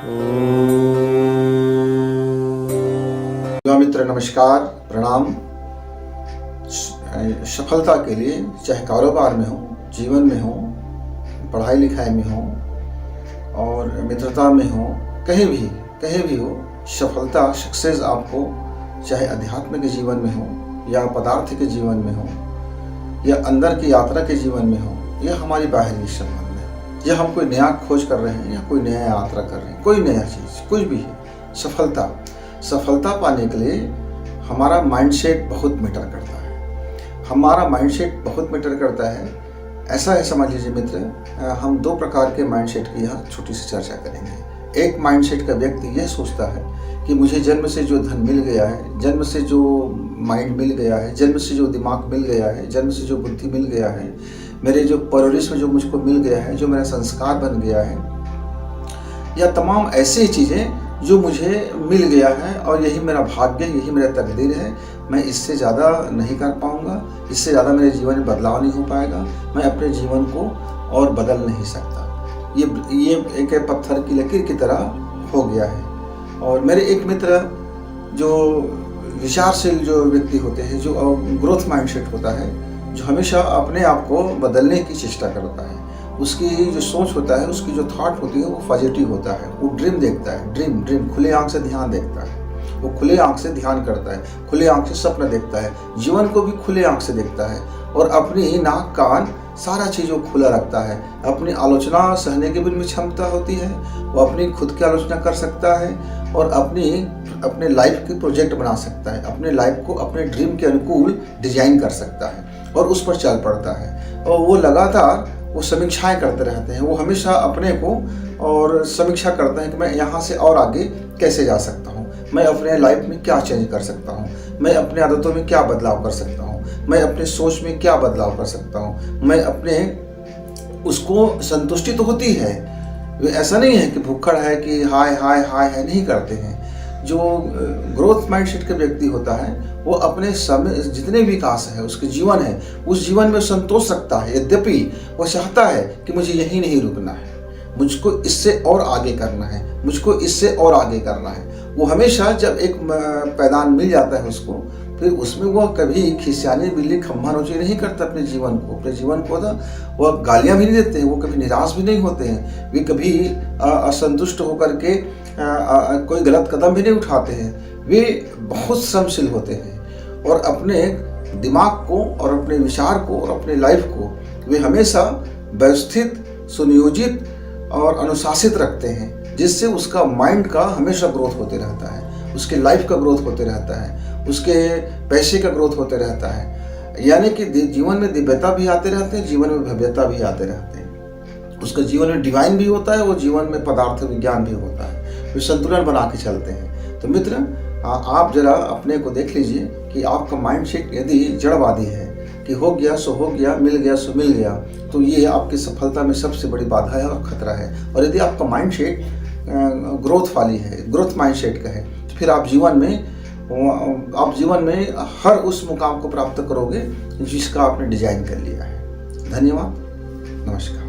युवा मित्र नमस्कार, प्रणाम। सफलता के लिए चाहे कारोबार में हो, जीवन में हो, पढ़ाई लिखाई में हो और मित्रता में हो, कहीं भी हो, सफलता सक्सेस आपको चाहे अध्यात्म के जीवन में हो या पदार्थ के जीवन में हो या अंदर की यात्रा के जीवन में हो, यह हमारी बाहरी संबंध है। यह हम कोई नया खोज कर रहे हैं या कोई नया यात्रा कर रहे हैं, कोई नया चीज़ कुछ भी है। सफलता पाने के लिए हमारा माइंडसेट बहुत मैटर करता है। हमारा माइंडसेट बहुत मैटर करता है। ऐसा है, समझ लीजिए मित्र, हम दो प्रकार के माइंडसेट की यहाँ छोटी सी चर्चा करेंगे। एक माइंडसेट का व्यक्ति यह सोचता है कि मुझे जन्म से जो धन मिल गया है, जन्म से जो माइंड मिल गया है, जन्म से जो दिमाग मिल गया है, जन्म से जो बुद्धि मिल गया है, मेरे जो परवरिश में जो मुझको मिल गया है, जो मेरा संस्कार बन गया है, या तमाम ऐसी चीज़ें जो मुझे मिल गया है और यही मेरा भाग्य, यही मेरा तकदीर है, मैं इससे ज़्यादा नहीं कर पाऊँगा, इससे ज़्यादा मेरे जीवन में बदलाव नहीं हो पाएगा, मैं अपने जीवन को और बदल नहीं सकता। ये एक पत्थर की लकीर की तरह हो गया है। और मेरे एक मित्र जो विचारशील जो व्यक्ति होते हैं, जो ग्रोथ माइंडसेट होता है, जो हमेशा अपने आप को बदलने की चेष्टा करता है, उसकी जो सोच होता है, उसकी जो थॉट होती है वो पॉजिटिव होता है। वो ड्रीम देखता है, ड्रीम खुले आंख से ध्यान देखता है, वो खुले आंख से ध्यान करता है, खुले आंख से सपना देखता है, जीवन को भी खुले आंख से देखता है और अपनी नाक कान सारा चीज़ वो खुला रखता है। अपनी आलोचना सहने की भी उनमें क्षमता होती है, वो अपनी खुद की आलोचना कर सकता है और अपने लाइफ की प्रोजेक्ट बना सकता है, अपने लाइफ को अपने ड्रीम के अनुकूल डिजाइन कर सकता है और उस पर चल पड़ता है। और वो लगातार वो समीक्षाएं करते रहते हैं। वो हमेशा अपने को और समीक्षा करते हैं कि मैं यहाँ से और आगे कैसे जा सकता हूँ, मैं अपने लाइफ में क्या चेंज कर सकता हूँ, मैं अपने आदतों में क्या बदलाव कर सकता हूँ, मैं अपने सोच में क्या बदलाव कर सकता हूँ, मैं अपने उसको संतुष्टि तो होती है। ऐसा नहीं है कि भूखड़ है कि हाय हाय हाय है, नहीं करते हैं। जो ग्रोथ माइंडसेट का व्यक्ति होता है वो अपने समय जितने विकास है, उसके जीवन है, उस जीवन में संतोष रखता है। यद्यपि वो चाहता है कि मुझे यहीं नहीं रुकना है, मुझको इससे और आगे करना है, मुझको इससे और आगे करना है। वो हमेशा जब एक पैदान मिल जाता है उसको, फिर उसमें वह कभी खिसियाने बिल्ली खम्भा नोची नहीं करता। अपने जीवन को वह गालियाँ भी नहीं देते हैं, वो कभी निराश भी नहीं होते हैं, वे कभी असंतुष्ट होकर के कोई गलत कदम भी नहीं उठाते हैं। वे बहुत श्रमशील होते हैं और अपने दिमाग को और अपने विचार को और अपने लाइफ को वे हमेशा व्यवस्थित, सुनियोजित और अनुशासित रखते हैं, जिससे उसका माइंड का हमेशा ग्रोथ होते रहता है, उसके लाइफ का ग्रोथ होते रहता है, उसके पैसे का ग्रोथ होते रहता है। यानी कि जीवन में दिव्यता भी आते रहते हैं, जीवन में भव्यता भी आते रहते हैं। उसका जीवन में डिवाइन भी होता है, वो जीवन में पदार्थ विज्ञान भी होता है। वे संतुलन बना के चलते हैं। तो मित्र, आप जरा अपने को देख लीजिए कि आपका माइंडसेट यदि जड़वादी है कि हो गया सो हो गया, मिल गया सो मिल गया, तो ये आपकी सफलता में सबसे बड़ी बाधा है और खतरा है। और यदि आपका माइंडसेट ग्रोथ वाली है, ग्रोथ माइंडसेट का है, तो फिर आप जीवन में हर उस मुकाम को प्राप्त करोगे जिसका आपने डिजाइन कर लिया है। धन्यवाद, नमस्कार।